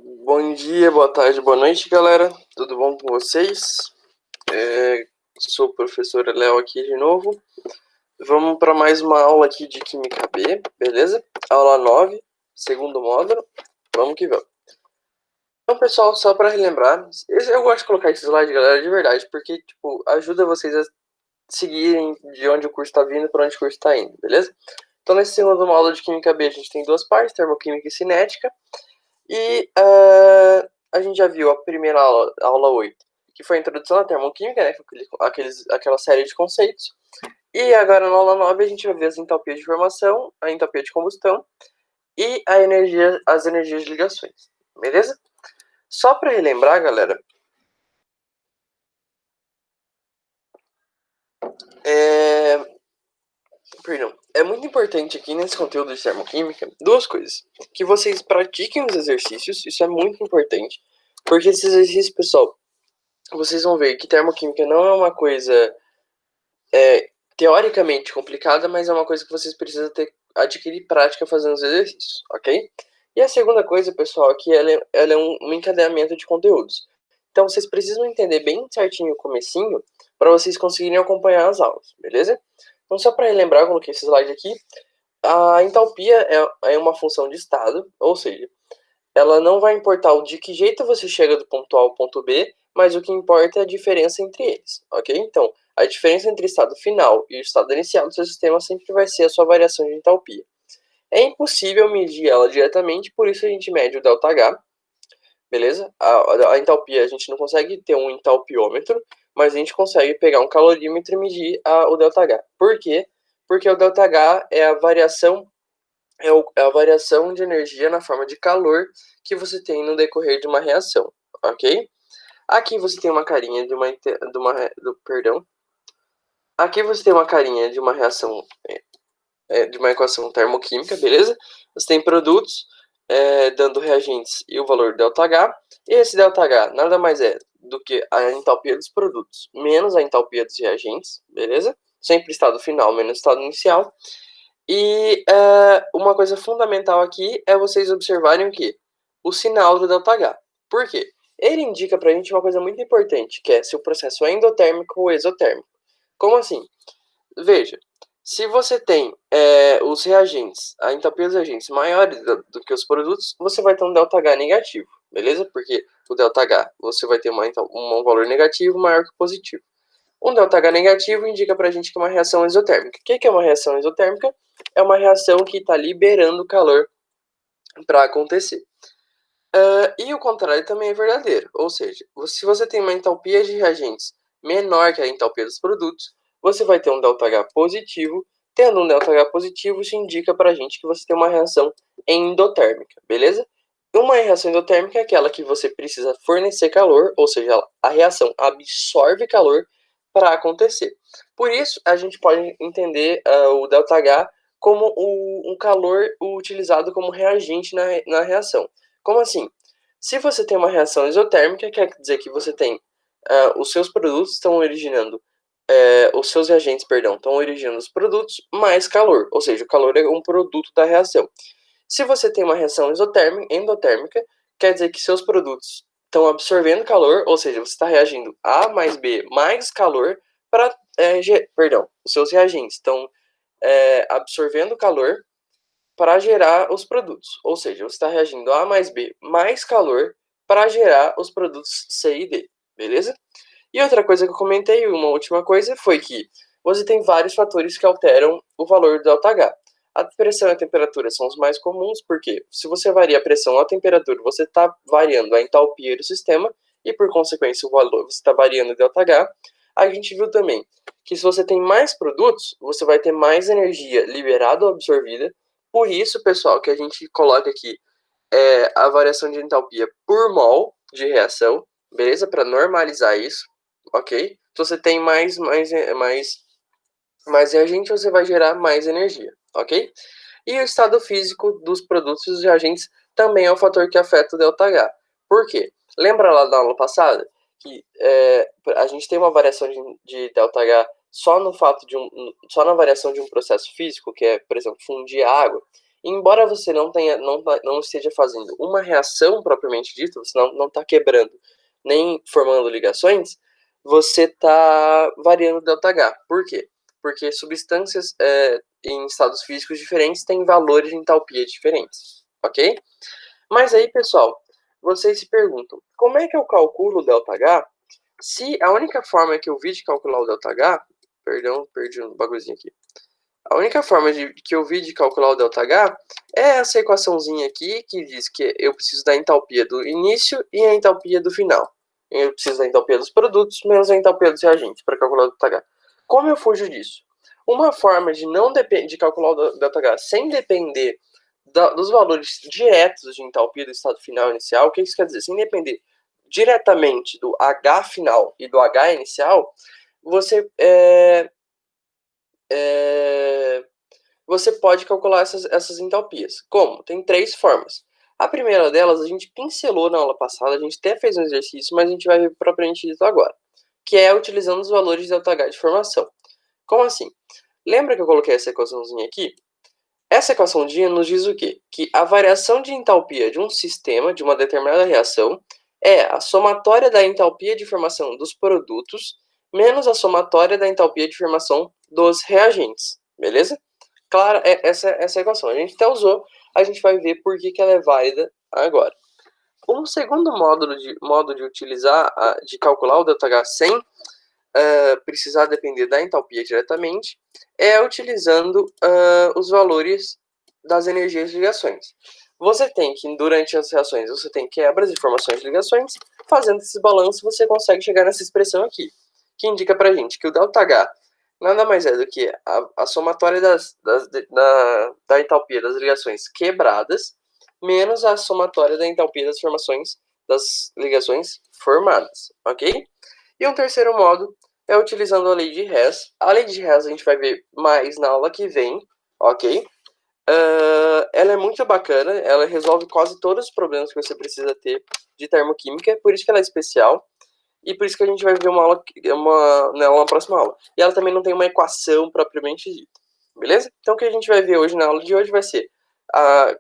Bom dia, boa tarde, boa noite, galera. Tudo bom com vocês? Sou o professor Léo aqui de novo. Vamos para mais uma aula aqui de Química B, beleza? Aula 9, segundo módulo. Vamos que vamos. Então, pessoal, só para relembrar, eu gosto de colocar esse slide, galera, de verdade, porque tipo, ajuda vocês a seguirem de onde o curso está vindo para onde o curso está indo, beleza? Então, nesse segundo módulo de Química B, a gente tem duas partes, termoquímica e cinética. E a gente já viu a primeira aula 8, que foi a introdução à termoquímica, né? Aquela série de conceitos. E agora na aula 9 a gente vai ver as entalpias de formação, a entalpia de combustão e as energias de ligações. Beleza? Só para relembrar, galera, é... Perdão. É muito importante aqui nesse conteúdo de termoquímica duas coisas. Que vocês pratiquem os exercícios, isso é muito importante. Porque esses exercícios, pessoal, vocês vão ver que termoquímica não é uma coisa teoricamente complicada, mas é uma coisa que vocês precisam adquirir prática fazendo os exercícios, ok? E a segunda coisa, pessoal, é que ela é um encadeamento de conteúdos. Então, vocês precisam entender bem certinho o comecinho para vocês conseguirem acompanhar as aulas, beleza? Então, só para relembrar, eu coloquei esse slide aqui. A entalpia é uma função de estado, ou seja, ela não vai importar de que jeito você chega do ponto A ao ponto B, mas o que importa é a diferença entre eles, ok? Então, a diferença entre o estado final e o estado inicial do seu sistema sempre vai ser a sua variação de entalpia. É impossível medir ela diretamente, por isso a gente mede o ΔH, beleza? A entalpia, a gente não consegue ter um entalpiômetro, mas a gente consegue pegar um calorímetro e medir o ΔH. Por quê? Porque o ΔH é a variação é a variação de energia na forma de calor que você tem no decorrer de uma reação, ok? Aqui você tem uma carinha perdão. Aqui você tem uma carinha de uma reação, de uma equação termoquímica, beleza? Você tem produtos dando reagentes e o valor ΔH. E esse ΔH nada mais é do que a entalpia dos produtos menos a entalpia dos reagentes, beleza? Sempre estado final menos estado inicial. E uma coisa fundamental aqui é vocês observarem o que? O sinal do ΔH. Por quê? Ele indica pra gente uma coisa muito importante, que é se o processo é endotérmico ou exotérmico. Como assim? Veja, se você tem os reagentes, a entalpia dos reagentes maiores do que os produtos, você vai ter um ΔH negativo, beleza? Porque o ΔH você vai ter um valor negativo maior que o positivo. Um ΔH negativo indica pra gente que é uma reação exotérmica. O que é uma reação exotérmica? É uma reação que está liberando calor para acontecer. E o contrário também é verdadeiro, ou seja, se você tem uma entalpia de reagentes menor que a entalpia dos produtos, você vai ter um ΔH positivo. Tendo um ΔH positivo, isso indica para a gente que você tem uma reação endotérmica, beleza? Uma reação endotérmica é aquela que você precisa fornecer calor, ou seja, a reação absorve calor para acontecer. Por isso, a gente pode entender o ΔH como um calor utilizado como reagente na reação. Como assim? Se você tem uma reação exotérmica, quer dizer que você tem os seus produtos estão originando, os seus reagentes, perdão, estão originando os produtos mais calor, ou seja, o calor é um produto da reação. Se você tem uma reação endotérmica, quer dizer que seus produtos estão absorvendo calor, ou seja, você está reagindo A mais B mais calor para, perdão, os seus reagentes estão absorvendo calor para gerar os produtos. Ou seja, você está reagindo A mais B mais calor para gerar os produtos C e D, beleza? E outra coisa que eu comentei, uma última coisa, foi que você tem vários fatores que alteram o valor do ΔH. A pressão e a temperatura são os mais comuns, porque se você varia a pressão ou a temperatura, você está variando a entalpia do sistema e, por consequência, o valor você está variando o ΔH. A gente viu também que se você tem mais produtos, você vai ter mais energia liberada ou absorvida. Por isso, pessoal, que a gente coloca aqui a variação de entalpia por mol de reação, beleza? Para normalizar isso, ok? Se você tem mais reagente, você vai gerar mais energia, ok? E o estado físico dos produtos e dos reagentes também é um fator que afeta o ΔH. Por quê? Lembra lá da aula passada que a gente tem uma variação de ΔH só no fato só na variação de um processo físico, que é, por exemplo, fundir a água. embora você não esteja fazendo uma reação propriamente dita, você não está quebrando nem formando ligações, você está variando o ΔH. Por quê? Porque substâncias em estados físicos diferentes têm valores de entalpia diferentes, ok? Mas aí, pessoal, vocês se perguntam, como é que eu calculo o ΔH se a única forma que eu vi de calcular o ΔH, perdão, perdi um bagulhozinho aqui. A única forma que eu vi de calcular o ΔH é essa equaçãozinha aqui, que diz que eu preciso da entalpia do início e a entalpia do final. Eu preciso da entalpia dos produtos menos a entalpia dos reagentes para calcular o ΔH. Como eu fujo disso? Uma forma de calcular o ΔH sem depender dos valores diretos de entalpia do estado final inicial, o que isso quer dizer? Sem depender diretamente do H final e do H inicial, você você pode calcular essas entalpias. Como? Tem 3 formas. A primeira delas a gente pincelou na aula passada, a gente até fez um exercício, mas a gente vai ver propriamente isso agora, que é utilizando os valores de ΔH de formação. Como assim? Lembra que eu coloquei essa equaçãozinha aqui? Essa equaçãozinha nos diz o quê? Que a variação de entalpia de um sistema, de uma determinada reação, é a somatória da entalpia de formação dos produtos menos a somatória da entalpia de formação dos reagentes. Beleza? Claro, essa é a equação. A gente até usou, a gente vai ver por que ela é válida agora. Um segundo modo de utilizar, de calcular o ΔH sem precisar depender da entalpia diretamente, é utilizando os valores das energias de ligações. Você tem que, durante as reações, você tem quebras de formações de ligações, fazendo esses balanços você consegue chegar nessa expressão aqui, que indica pra gente que o ΔH nada mais é do que a somatória da entalpia das ligações quebradas menos a somatória da entalpia das ligações formadas, ok? E um terceiro modo é utilizando a lei de Hess. A lei de Hess a gente vai ver mais na aula que vem, ok? Ela é muito bacana, ela resolve quase todos os problemas que você precisa ter de termoquímica, por isso que ela é especial. E por isso que a gente vai ver uma próxima aula. E ela também não tem uma equação propriamente dita. Beleza? Então o que a gente vai ver hoje na aula de hoje vai ser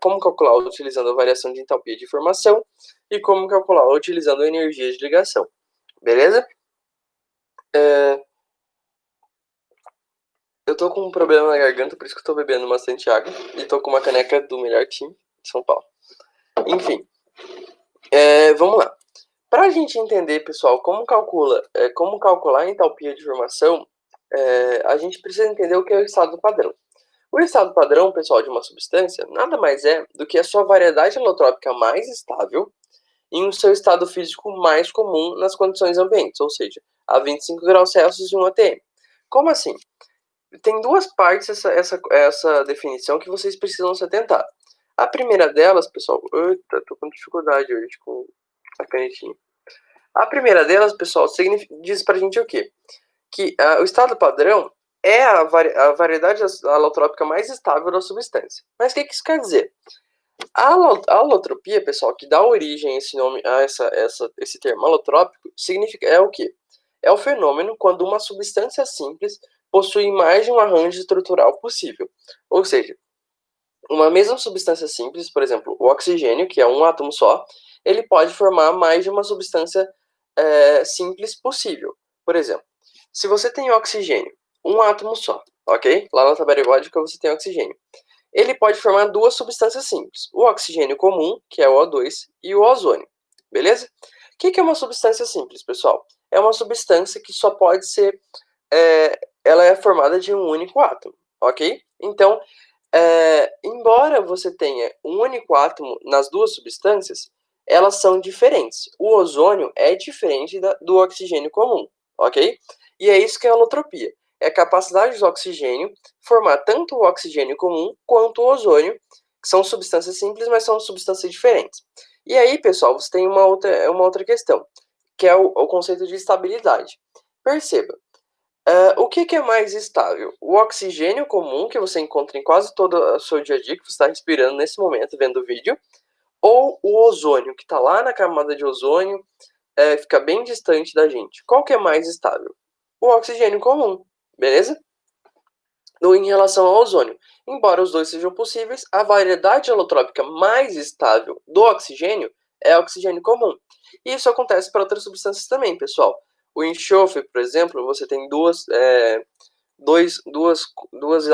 como calcular utilizando a variação de entalpia de formação e como calcular utilizando a energia de ligação. Beleza? Eu tô com um problema na garganta, por isso que eu tô bebendo bastante água. E tô com uma caneca do melhor time de São Paulo. Enfim. Vamos lá. Para a gente entender, pessoal, como calcular a entalpia de formação, a gente precisa entender o que é o estado padrão. O estado padrão, pessoal, de uma substância nada mais é do que a sua variedade alotrópica mais estável em um seu estado físico mais comum nas condições ambientes, ou seja, a 25 graus Celsius e 1 atm. Como assim? Tem duas partes essa definição que vocês precisam se atentar. A primeira delas, pessoal... Eita, tô com dificuldade hoje com a canetinha. A primeira delas, pessoal, diz pra gente o quê? Que o estado padrão é a variedade alotrópica mais estável da substância. Mas o que isso quer dizer? A alotropia, pessoal, que dá origem a esse nome, a esse termo alotrópico, é o quê? É o fenômeno quando uma substância simples possui mais de um arranjo estrutural possível. Ou seja, uma mesma substância simples, por exemplo, o oxigênio, que é um átomo só, ele pode formar mais de uma substância simples possível. Por exemplo, se você tem oxigênio, um átomo só, ok? Lá na tabela periódica você tem oxigênio. Ele pode formar duas substâncias simples, o oxigênio comum, que é o O2, e o ozônio, beleza? O que é uma substância simples, pessoal? É uma substância que só pode ser, ela é formada de um único átomo, ok? Então, embora você tenha um único átomo nas duas substâncias, elas são diferentes. O ozônio é diferente do oxigênio comum, ok? E é isso que é a alotropia. É a capacidade do oxigênio formar tanto o oxigênio comum quanto o ozônio, que são substâncias simples, mas são substâncias diferentes. E aí, pessoal, você tem uma outra questão, que é o conceito de estabilidade. Perceba, o que é mais estável? O oxigênio comum, que você encontra em quase todo o seu dia a dia, que você está respirando nesse momento, vendo o vídeo, ou o ozônio, que está lá na camada de ozônio, fica bem distante da gente. Qual que é mais estável? O oxigênio comum, beleza? em relação ao ozônio. Embora os dois sejam possíveis, a variedade alotrópica mais estável do oxigênio é o oxigênio comum. E isso acontece para outras substâncias também, pessoal. O enxofre, por exemplo, você tem duas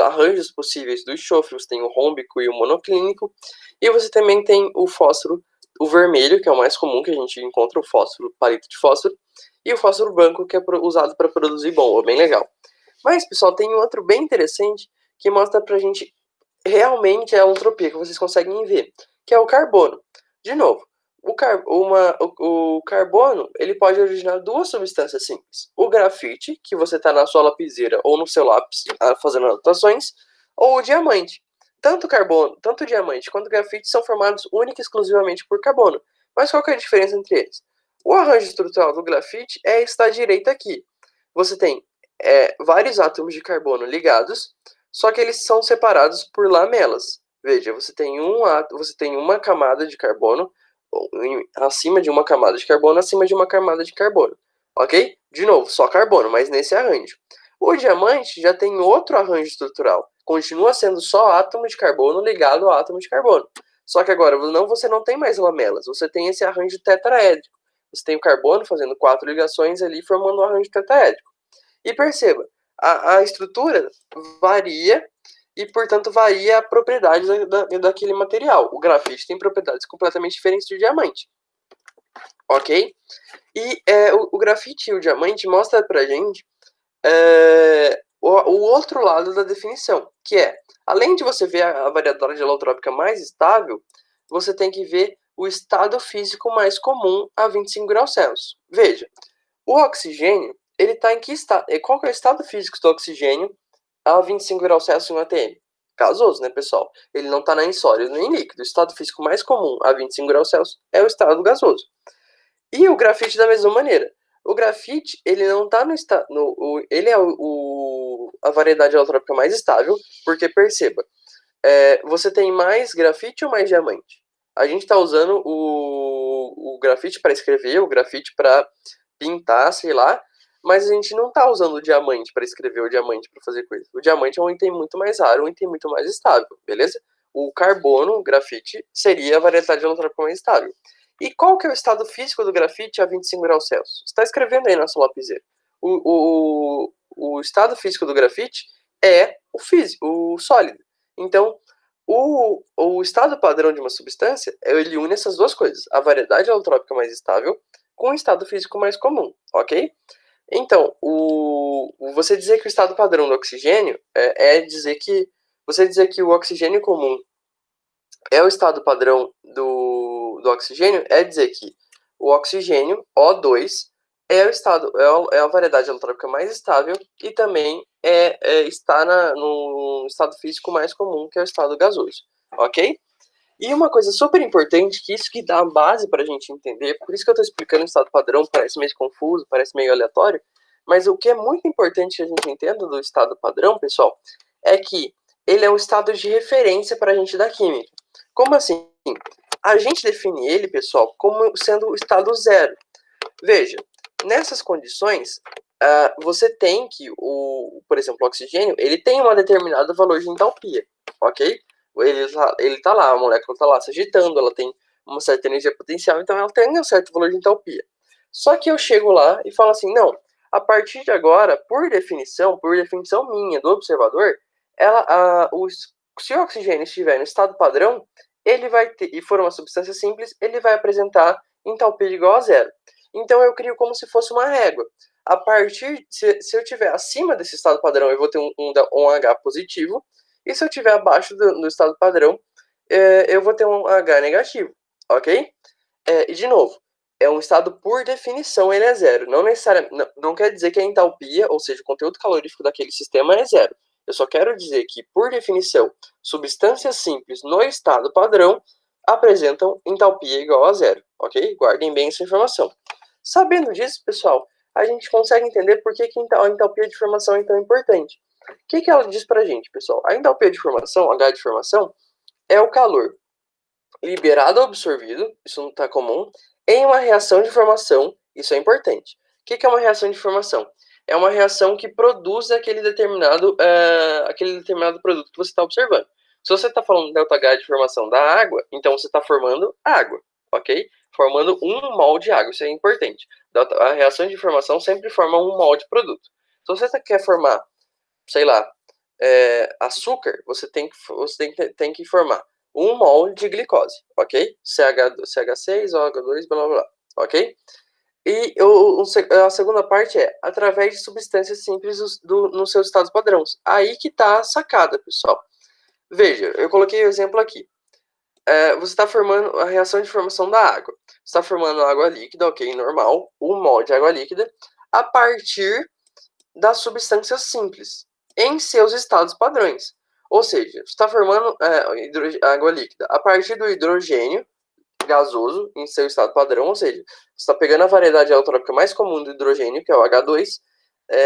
arranjos possíveis do enxofre. Você tem o rômbico e o monoclínico. E você também tem o fósforo, o vermelho, que é o mais comum que a gente encontra, o fósforo, palito de fósforo. E o fósforo branco, que é usado para produzir bomba, bem legal. Mas, pessoal, tem um outro bem interessante que mostra pra gente realmente a alotropia, que vocês conseguem ver, que é o carbono. De novo, o carbono ele pode originar duas substâncias simples. O grafite, que você está na sua lapiseira ou no seu lápis fazendo anotações, ou o diamante. Tanto carbono, tanto o diamante quanto o grafite são formados única e exclusivamente por carbono. Mas qual que é a diferença entre eles? O arranjo estrutural do grafite é esse da direita aqui. Você tem vários átomos de carbono ligados, só que eles são separados por lamelas. Veja, você tem uma camada de carbono acima de uma camada de carbono, acima de uma camada de carbono. Ok? De novo, só carbono, mas nesse arranjo. O diamante já tem outro arranjo estrutural. Continua sendo só átomo de carbono ligado ao átomo de carbono. Só que agora você não tem mais lamelas, você tem esse arranjo tetraédrico. Você tem o carbono fazendo 4 ligações ali, formando um arranjo tetraédrico. E perceba, a estrutura varia e, portanto, varia a propriedade daquele material. O grafite tem propriedades completamente diferentes do diamante. Ok? E o grafite e o diamante mostram pra gente o outro lado da definição, que é, além de você ver a variedade alotrópica mais estável, você tem que ver o estado físico mais comum a 25 graus Celsius. Veja, o oxigênio, ele está em que estado? Qual que é o estado físico do oxigênio a 25 graus Celsius em um ATM? Gasoso, né, pessoal? Ele não está nem sólido nem líquido. O estado físico mais comum a 25 graus Celsius é o estado gasoso. E o grafite da mesma maneira. O grafite, ele não está no estado... Ele é a variedade alotrópica mais estável, porque perceba, você tem mais grafite ou mais diamante? A gente está usando o grafite para escrever, o grafite para pintar, sei lá, mas a gente não está usando o diamante para escrever, o diamante para fazer coisa. O diamante é um item muito mais raro, um item muito mais estável, beleza? O carbono, o grafite, seria a variedade alotrópica mais estável. E qual que é o estado físico do grafite a 25 graus Celsius? Você está escrevendo aí na sua lapiseira. O estado físico do grafite é o sólido. Então, o estado padrão de uma substância, ele une essas duas coisas. A variedade alotrópica mais estável com o estado físico mais comum, ok? Então, você dizer que o estado padrão do oxigênio você dizer que o oxigênio comum é o estado padrão do oxigênio, é dizer que o oxigênio, O2, é a variedade alotrópica mais estável e também está no estado físico mais comum, que é o estado gasoso, ok? E uma coisa super importante, que isso que dá a base para a gente entender, por isso que eu estou explicando o estado padrão, parece meio confuso, parece meio aleatório, mas o que é muito importante que a gente entenda do estado padrão, pessoal, é que ele é um estado de referência para a gente da química. Como assim? A gente define ele, pessoal, como sendo o estado zero. Veja, nessas condições, você tem que, por exemplo, o oxigênio, ele tem um determinado valor de entalpia, ok? Ele tá lá, a molécula está lá se agitando, ela tem uma certa energia potencial, então ela tem um certo valor de entalpia. Só que eu chego lá e falo assim, não, a partir de agora, por definição minha, do observador, se o oxigênio estiver no estado padrão, ele vai ter, e for uma substância simples, ele vai apresentar entalpia igual a zero. Então eu crio como se fosse uma régua. Se eu tiver acima desse estado padrão, eu vou ter um H positivo, e se eu tiver abaixo do estado padrão, eu vou ter um H negativo, ok? E de novo, é um estado por definição, ele é zero. Não necessariamente, não quer dizer que a entalpia, ou seja, o conteúdo calorífico daquele sistema é zero. Eu só quero dizer que, por definição, substâncias simples no estado padrão apresentam entalpia igual a zero, ok? Guardem bem essa informação. Sabendo disso, pessoal, a gente consegue entender por que a entalpia de formação é tão importante. O que ela diz pra gente, pessoal? A entalpia de formação, H de formação, é o calor liberado ou absorvido, isso não está comum, em uma reação de formação, isso é importante. O que é uma reação de formação? é uma reação que produz aquele determinado produto que você está observando. Se você está falando ΔH de formação da água, então você está formando água, ok? Formando um mol de água, isso é importante. A reação de formação sempre forma um mol de produto. Se você quer formar, sei lá, açúcar, você tem que formar um mol de glicose, ok? CH6, OH2, blá blá blá, ok? E a segunda parte é através de substâncias simples nos seus estados padrões. Aí que tá a sacada, pessoal. Veja, eu coloquei o exemplo aqui. Você está formando a reação de formação da água. Você está formando água líquida, ok, normal, um mol de água líquida, a partir das substâncias simples, em seus estados padrões. Ou seja, você está formando água líquida a partir do hidrogênio gasoso em seu estado padrão, ou seja, você está pegando a variedade alotrópica mais comum do hidrogênio, que é o H2,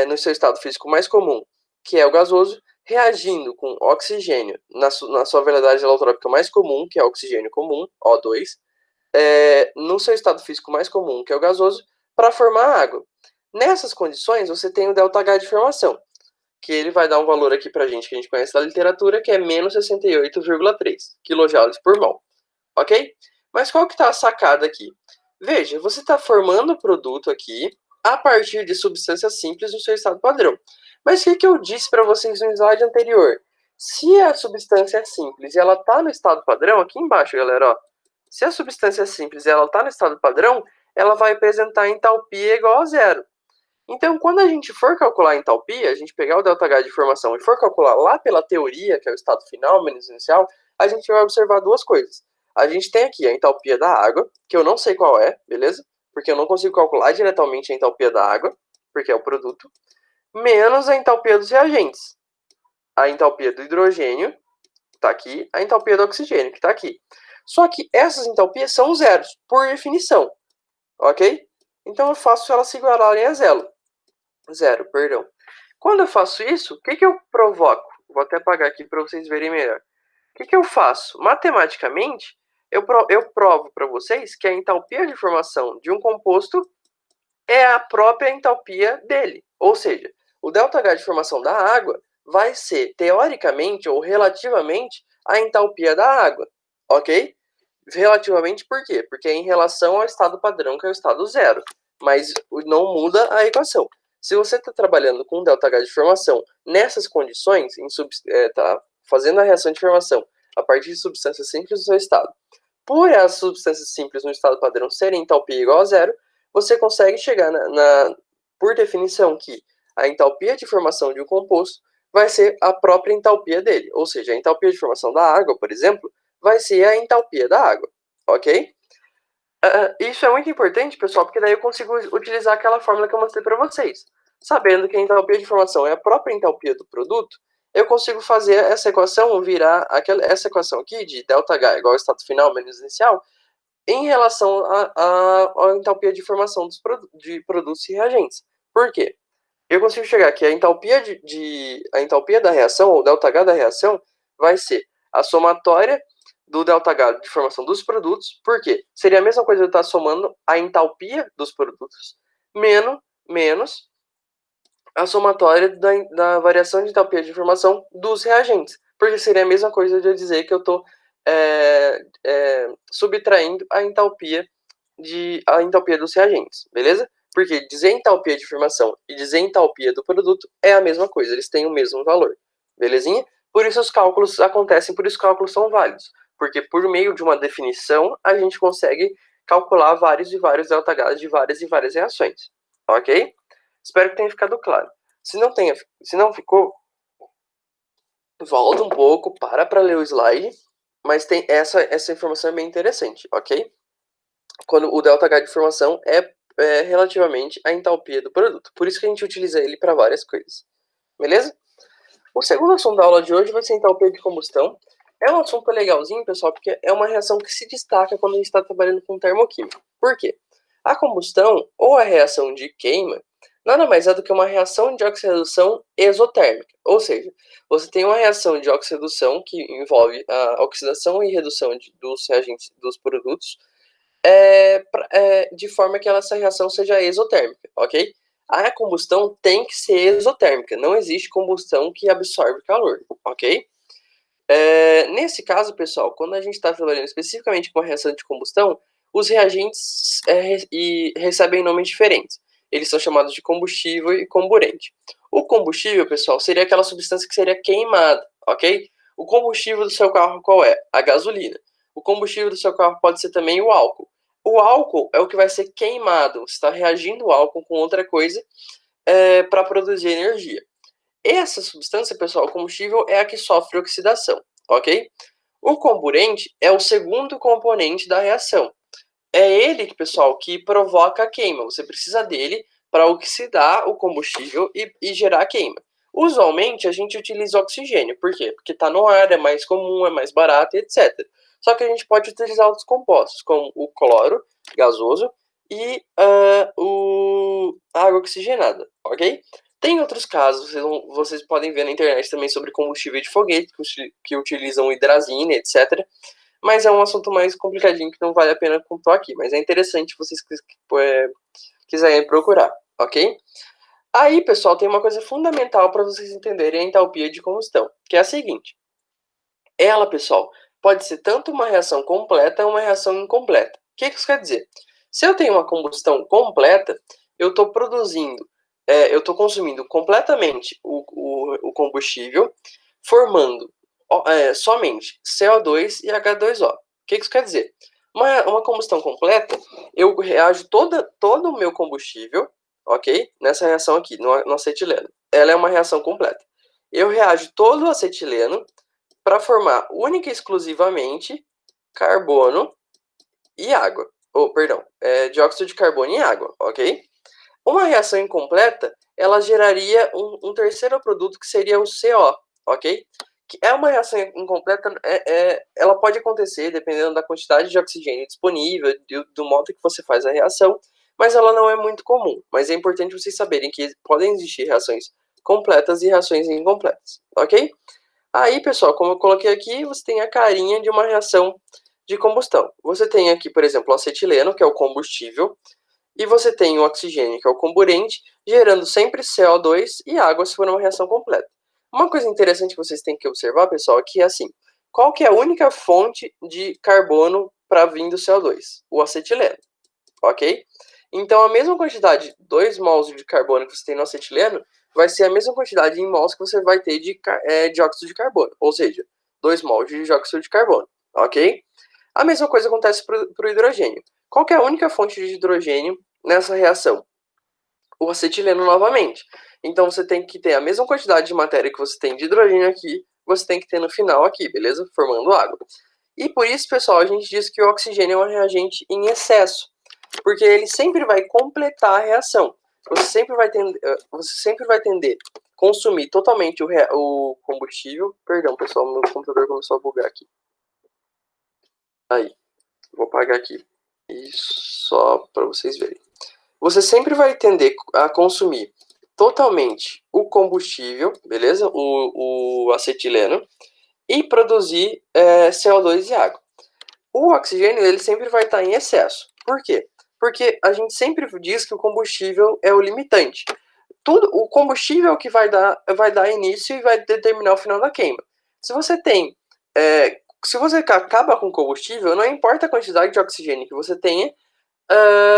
no seu estado físico mais comum, que é o gasoso, reagindo com oxigênio na sua variedade alotrópica mais comum, que é o oxigênio comum, O2, no seu estado físico mais comum, que é o gasoso, para formar água. Nessas condições, você tem o ΔH de formação, que ele vai dar um valor aqui para a gente, que a gente conhece da literatura, que é menos 68,3 kJ por mol. Ok? Mas qual que está a sacada aqui? Veja, você está formando o produto aqui a partir de substâncias simples no seu estado padrão. Mas o que eu disse para vocês no slide anterior? Se a substância é simples e ela está no estado padrão, aqui embaixo, galera, ó, se a substância é simples e ela está no estado padrão, ela vai apresentar entalpia igual a zero. Então, quando a gente for calcular a entalpia, a gente pegar o ΔH de formação e for calcular lá pela teoria, que é o estado final menos inicial, a gente vai observar duas coisas. A gente tem aqui a entalpia da água, que eu não sei qual é, beleza? Porque eu não consigo calcular diretamente a entalpia da água, porque é o produto, menos a entalpia dos reagentes. A entalpia do hidrogênio está aqui, a entalpia do oxigênio, que está aqui. Só que essas entalpias são zeros, por definição, ok? Então eu faço elas se igualarem a zero, perdão. Quando eu faço isso, o que eu provoco? Vou até apagar aqui para vocês verem melhor. O que eu faço? Matematicamente, eu provo para vocês que a entalpia de formação de um composto é a própria entalpia dele. Ou seja, o ΔH de formação da água vai ser, teoricamente ou relativamente, a entalpia da água. Ok? Relativamente por quê? Porque é em relação ao estado padrão, que é o estado zero. Mas não muda a equação. Se você está trabalhando com ΔH de formação nessas condições, tá fazendo a reação de formação a partir de substâncias simples no seu estado, por as substâncias simples no estado padrão serem entalpia igual a zero, você consegue chegar por definição, que a entalpia de formação de um composto vai ser a própria entalpia dele. Ou seja, a entalpia de formação da água, por exemplo, vai ser a entalpia da água, ok? Isso é muito importante, pessoal, porque daí eu consigo utilizar aquela fórmula que eu mostrei para vocês. Sabendo que a entalpia de formação é a própria entalpia do produto, eu consigo fazer essa equação virar essa equação aqui de ΔH igual ao estado final menos inicial em relação à entalpia de formação de produtos e reagentes. Por quê? Eu consigo chegar que a entalpia a entalpia da reação, ou ΔH da reação, vai ser a somatória do ΔH de formação dos produtos. Por quê? Seria a mesma coisa de eu estar somando a entalpia dos produtos menos a somatória da variação de entalpia de formação dos reagentes. Porque seria a mesma coisa de eu dizer que eu estou subtraindo a entalpia dos reagentes, beleza? Porque dizer entalpia de formação e dizer entalpia do produto é a mesma coisa, eles têm o mesmo valor, belezinha? Por isso os cálculos acontecem, por isso os cálculos são válidos. Porque por meio de uma definição, a gente consegue calcular vários e vários ΔHs de várias e várias reações, ok? Espero que tenha ficado claro. Se não ficou, volta um pouco, para ler o slide, mas tem essa informação é bem interessante, ok? Quando o ΔH de formação é relativamente à entalpia do produto. Por isso que a gente utiliza ele para várias coisas. Beleza? O segundo assunto da aula de hoje vai ser entalpia de combustão. É um assunto legalzinho, pessoal, porque é uma reação que se destaca quando a gente está trabalhando com termoquímica. Por quê? A combustão, ou a reação de queima, nada mais é do que uma reação de oxidação exotérmica. Ou seja, você tem uma reação de oxidação que envolve a oxidação e redução dos reagentes dos produtos, de forma que essa reação seja exotérmica, ok? A combustão tem que ser exotérmica, não existe combustão que absorve calor, ok? Nesse caso, pessoal, quando a gente está trabalhando especificamente com a reação de combustão, os reagentes recebem nomes diferentes. Eles são chamados de combustível e comburente. O combustível, pessoal, seria aquela substância que seria queimada, ok? O combustível do seu carro qual é? A gasolina. O combustível do seu carro pode ser também o álcool. O álcool é o que vai ser queimado. Você está reagindo o álcool com outra coisa para produzir energia. Essa substância, pessoal, o combustível, é a que sofre oxidação, ok? O comburente é o segundo componente da reação. É ele, pessoal, que provoca a queima. Você precisa dele para oxidar o combustível e gerar a queima. Usualmente, a gente utiliza oxigênio. Por quê? Porque está no ar, é mais comum, é mais barato, etc. Só que a gente pode utilizar outros compostos, como o cloro gasoso e a água oxigenada, ok? Tem outros casos, vocês podem ver na internet também sobre combustível de foguete, que utilizam hidrazina, etc. Mas é um assunto mais complicadinho que não vale a pena pontuar aqui. Mas é interessante vocês quiserem procurar, ok? Aí, pessoal, tem uma coisa fundamental para vocês entenderem a entalpia de combustão, que é a seguinte. Ela, pessoal, pode ser tanto uma reação completa ou uma reação incompleta. O que isso quer dizer? Se eu tenho uma combustão completa, eu estou consumindo completamente o combustível, formando somente CO2 e H2O. O que isso quer dizer? Uma combustão completa, eu reajo todo o meu combustível, ok? Nessa reação aqui, no acetileno. Ela é uma reação completa. Eu reajo todo o acetileno para formar única e exclusivamente carbono e água. Dióxido de carbono e água, ok? Uma reação incompleta, ela geraria um terceiro produto que seria o CO, ok? Que é uma reação incompleta, ela pode acontecer dependendo da quantidade de oxigênio disponível, do modo que você faz a reação, mas ela não é muito comum. Mas é importante vocês saberem que podem existir reações completas e reações incompletas, ok? Aí, pessoal, como eu coloquei aqui, você tem a carinha de uma reação de combustão. Você tem aqui, por exemplo, o acetileno, que é o combustível, e você tem o oxigênio, que é o comburente, gerando sempre CO2 e água se for uma reação completa. Uma coisa interessante que vocês têm que observar, pessoal, é que assim, qual que é a única fonte de carbono para vir do CO2? O acetileno, ok? Então, a mesma quantidade, 2 mols de carbono que você tem no acetileno, vai ser a mesma quantidade em mols que você vai ter de dióxido de carbono, ou seja, 2 mols de dióxido de carbono, ok? A mesma coisa acontece para o hidrogênio. Qual que é a única fonte de hidrogênio nessa reação? O acetileno novamente. Então você tem que ter a mesma quantidade de matéria que você tem de hidrogênio aqui, você tem que ter no final aqui, beleza? Formando água. E por isso, pessoal, a gente diz que o oxigênio é um reagente em excesso, porque ele sempre vai completar a reação. Você sempre vai tender a consumir totalmente o combustível. Perdão, pessoal, meu computador começou a bugar aqui. Aí, vou apagar aqui. Isso, só para vocês verem. Você sempre vai tender a consumir totalmente o combustível, beleza? O acetileno, e produzir CO2 e água. O oxigênio, ele sempre vai estar em excesso. Por quê? Porque a gente sempre diz que o combustível é o limitante. O combustível que vai dar início e vai determinar o final da queima. Se você acaba com o combustível, não importa a quantidade de oxigênio que você tenha,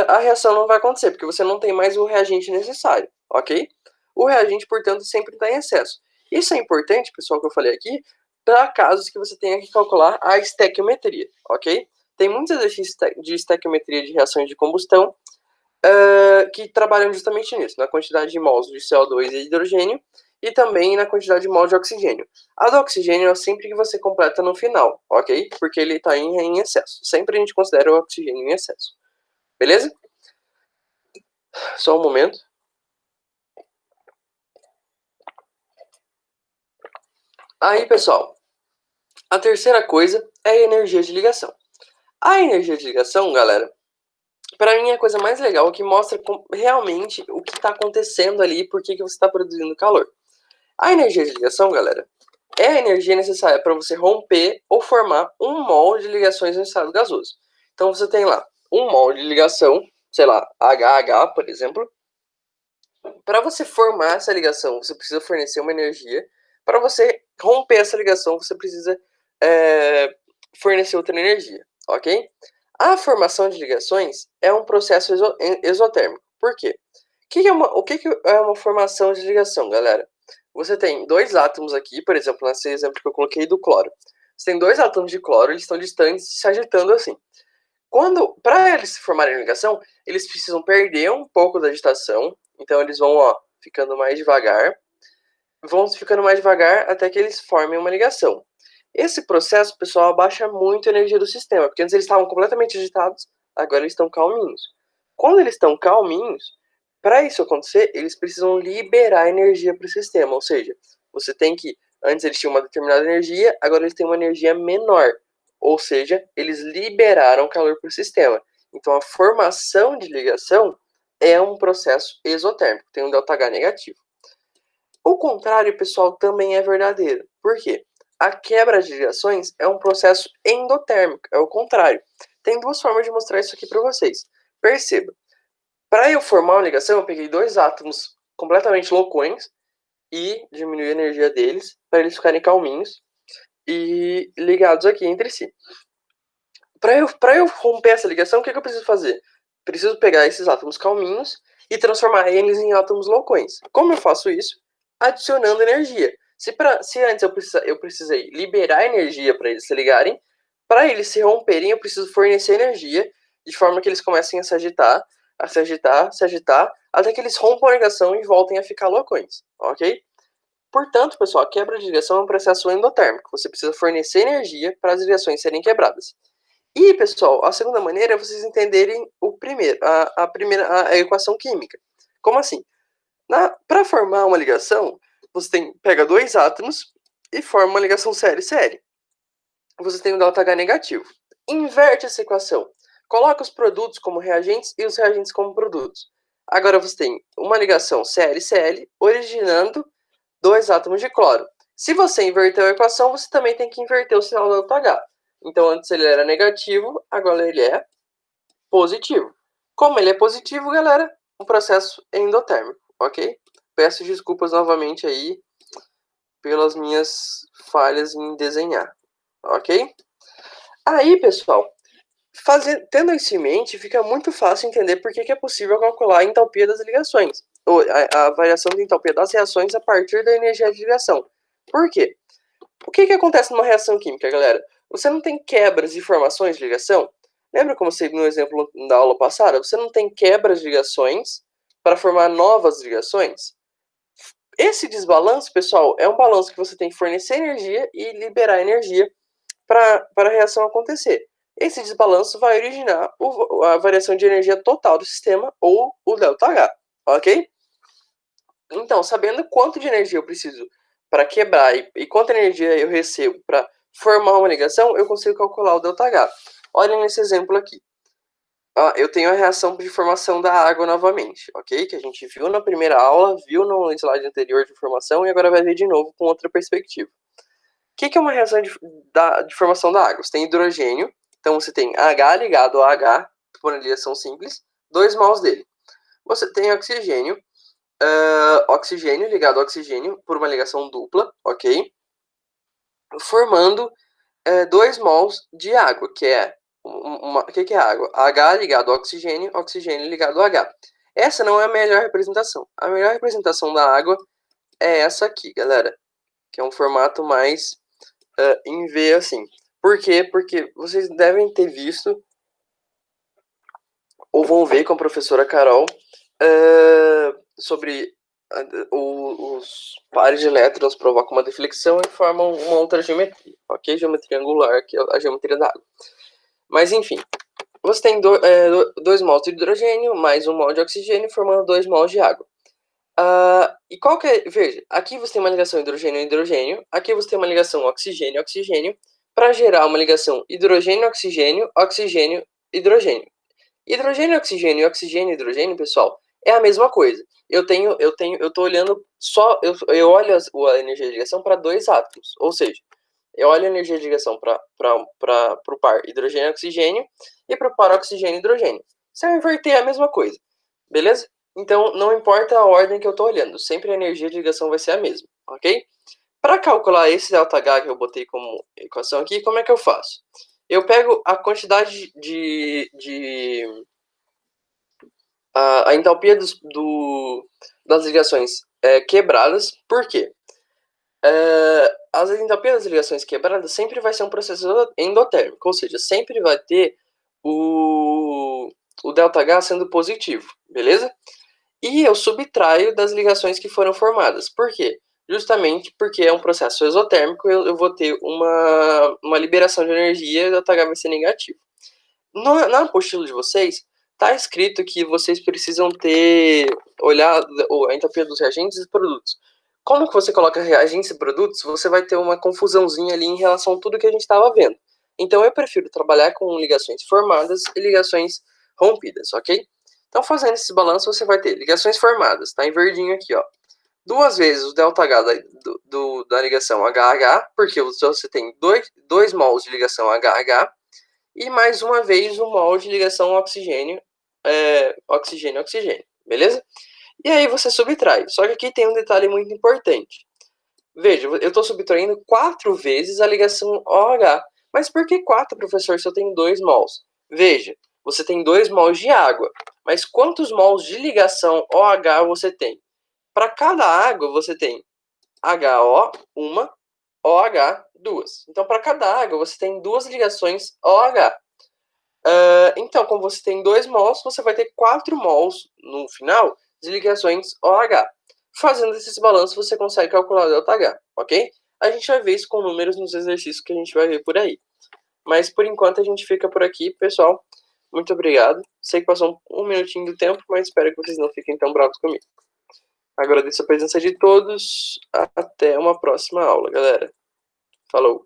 a reação não vai acontecer, porque você não tem mais o reagente necessário, ok? O reagente, portanto, sempre está em excesso. Isso é importante, pessoal, que eu falei aqui, para casos que você tenha que calcular a estequiometria, ok? Tem muitos exercícios de estequiometria de reações de combustão que trabalham justamente nisso, na quantidade de mols de CO2 e hidrogênio, e também na quantidade de mols de oxigênio. A do oxigênio é sempre que você completa no final, ok? Porque ele está em excesso. Sempre a gente considera o oxigênio em excesso. Beleza? Só um momento. Aí, pessoal, a terceira coisa é a energia de ligação. A energia de ligação, galera, para mim é a coisa mais legal, que mostra realmente o que está acontecendo ali e por que você está produzindo calor. A energia de ligação, galera, é a energia necessária para você romper ou formar 1 mol de ligações no estado gasoso. Então você tem lá 1 mol de ligação, sei lá, HH, por exemplo, Para você formar essa ligação, você precisa fornecer uma energia. Para você romper essa ligação, você precisa fornecer outra energia, ok? A formação de ligações é um processo exotérmico. Por quê? O que é uma formação de ligação, galera? Você tem dois átomos aqui, por exemplo, nesse exemplo que eu coloquei do cloro. Você tem dois átomos de cloro, eles estão distantes, se agitando assim. Para eles se formarem ligação, eles precisam perder um pouco da agitação. Então eles vão, ficando mais devagar. Vão ficando mais devagar até que eles formem uma ligação. Esse processo, pessoal, abaixa muito a energia do sistema, porque antes eles estavam completamente agitados, agora eles estão calminhos. Quando eles estão calminhos, para isso acontecer, eles precisam liberar energia para o sistema, ou seja, você tem que, antes eles tinham uma determinada energia, agora eles têm uma energia menor, ou seja, eles liberaram calor para o sistema. Então a formação de ligação é um processo exotérmico, tem um ΔH negativo. O contrário, pessoal, também é verdadeiro. Por quê? A quebra de ligações é um processo endotérmico, é o contrário. Tem duas formas de mostrar isso aqui para vocês. Perceba, para eu formar uma ligação, eu peguei dois átomos completamente loucões e diminui a energia deles para eles ficarem calminhos e ligados aqui entre si. Para eu romper essa ligação, o que eu preciso fazer? Preciso pegar esses átomos calminhos e transformar eles em átomos loucões. Como eu faço isso? Adicionando energia. Se antes eu precisei liberar energia para eles se ligarem, para eles se romperem, eu preciso fornecer energia de forma que eles comecem a se agitar, se agitar, até que eles rompam a ligação e voltem a ficar loucões, ok? Portanto, pessoal, a quebra de ligação é um processo endotérmico. Você precisa fornecer energia para as ligações serem quebradas. E, pessoal, a segunda maneira é vocês entenderem a equação química. Como assim? Para formar uma ligação, você pega dois átomos e forma uma ligação série-série. Você tem um ΔH negativo. Inverte essa equação. Coloca os produtos como reagentes e os reagentes como produtos. Agora você tem uma ligação Cl-Cl originando dois átomos de cloro. Se você inverter a equação, você também tem que inverter o sinal do ΔH. Então, antes ele era negativo, agora ele é positivo. Como ele é positivo, galera, um processo endotérmico, ok? Peço desculpas novamente aí pelas minhas falhas em desenhar, ok? Aí, pessoal, tendo isso em mente, fica muito fácil entender por que é possível calcular a entalpia das ligações, ou a variação de entalpia das reações a partir da energia de ligação. Por quê? O que acontece numa reação química, galera? Você não tem quebras de formações de ligação? Lembra como você no exemplo da aula passada? Você não tem quebras de ligações para formar novas ligações? Esse desbalanço, pessoal, é um balanço que você tem que fornecer energia e liberar energia para a reação acontecer. Esse desbalanço vai originar a variação de energia total do sistema, ou o ΔH, ok? Então, sabendo quanto de energia eu preciso para quebrar e quanta energia eu recebo para formar uma ligação, eu consigo calcular o ΔH. Olhem nesse exemplo aqui. Eu tenho a reação de formação da água novamente, ok? Que a gente viu na primeira aula, viu no slide anterior de formação e agora vai ver de novo com outra perspectiva. O que é uma reação de formação da água? Você tem hidrogênio, então você tem H ligado a H, por uma ligação simples, 2 mols dele. Você tem oxigênio, oxigênio ligado a oxigênio por uma ligação dupla, ok? Formando 2 mols de água, que é o que é água? H ligado a oxigênio, oxigênio ligado a H. Essa não é a melhor representação. A melhor representação da água é essa aqui, galera, que é um formato mais em V assim. Por quê? Porque vocês devem ter visto ou vão ver com a professora Carol sobre os pares de elétrons provocam uma deflexão e formam uma outra geometria, ok? Geometria angular, que é a geometria da água. Mas enfim, você tem 2 mols de hidrogênio mais 1 mol de oxigênio formando 2 mols de água. E qual que é? Veja, aqui você tem uma ligação hidrogênio-hidrogênio, aqui você tem uma ligação oxigênio-oxigênio, para gerar uma ligação hidrogênio-oxigênio, oxigênio-hidrogênio. Hidrogênio, oxigênio e oxigênio, hidrogênio, pessoal, é a mesma coisa. Eu tô olhando só, eu olho a energia de ligação para dois átomos, ou seja, eu olho a energia de ligação para o par hidrogênio-oxigênio e para o par oxigênio-hidrogênio. Se eu inverter é a mesma coisa, beleza? Então, não importa a ordem que eu estou olhando, sempre a energia de ligação vai ser a mesma, ok? Para calcular esse ΔH que eu botei como equação aqui, como é que eu faço? Eu pego a quantidade a entalpia das ligações quebradas. Por quê? As entalpias das ligações quebradas sempre vai ser um processo endotérmico, ou seja, sempre vai ter o ΔH sendo positivo, beleza? E eu subtraio das ligações que foram formadas. Por quê? Justamente porque é um processo exotérmico, eu vou ter uma liberação de energia e o ΔH vai ser negativo. Na apostila de vocês, está escrito que vocês precisam olhar a entropia dos reagentes e produtos. Como que você coloca reagentes e produtos, você vai ter uma confusãozinha ali em relação a tudo que a gente estava vendo. Então eu prefiro trabalhar com ligações formadas e ligações rompidas, ok? Então fazendo esse balanço, você vai ter ligações formadas, tá em verdinho aqui, ó. Duas vezes o ΔH da ligação HH, porque você tem dois mols de ligação HH, e mais uma vez o mol de ligação oxigênio, oxigênio, beleza? E aí você subtrai. Só que aqui tem um detalhe muito importante. Veja, eu estou subtraindo 4 vezes a ligação OH. Mas por que 4, professor, se eu tenho 2 mols? Veja, você tem 2 mols de água. Mas quantos mols de ligação OH você tem? Para cada água, você tem HO, uma, OH, duas. Então, para cada água, você tem 2 ligações OH. Então, como você tem 2 mols, você vai ter 4 mols no final de ligações OH. Fazendo esses balanços, você consegue calcular o ΔH, ok? A gente vai ver isso com números nos exercícios que a gente vai ver por aí. Mas, por enquanto, a gente fica por aqui, pessoal. Muito obrigado. Sei que passou um minutinho do tempo, mas espero que vocês não fiquem tão bravos comigo. Agradeço a presença de todos. Até uma próxima aula, galera. Falou!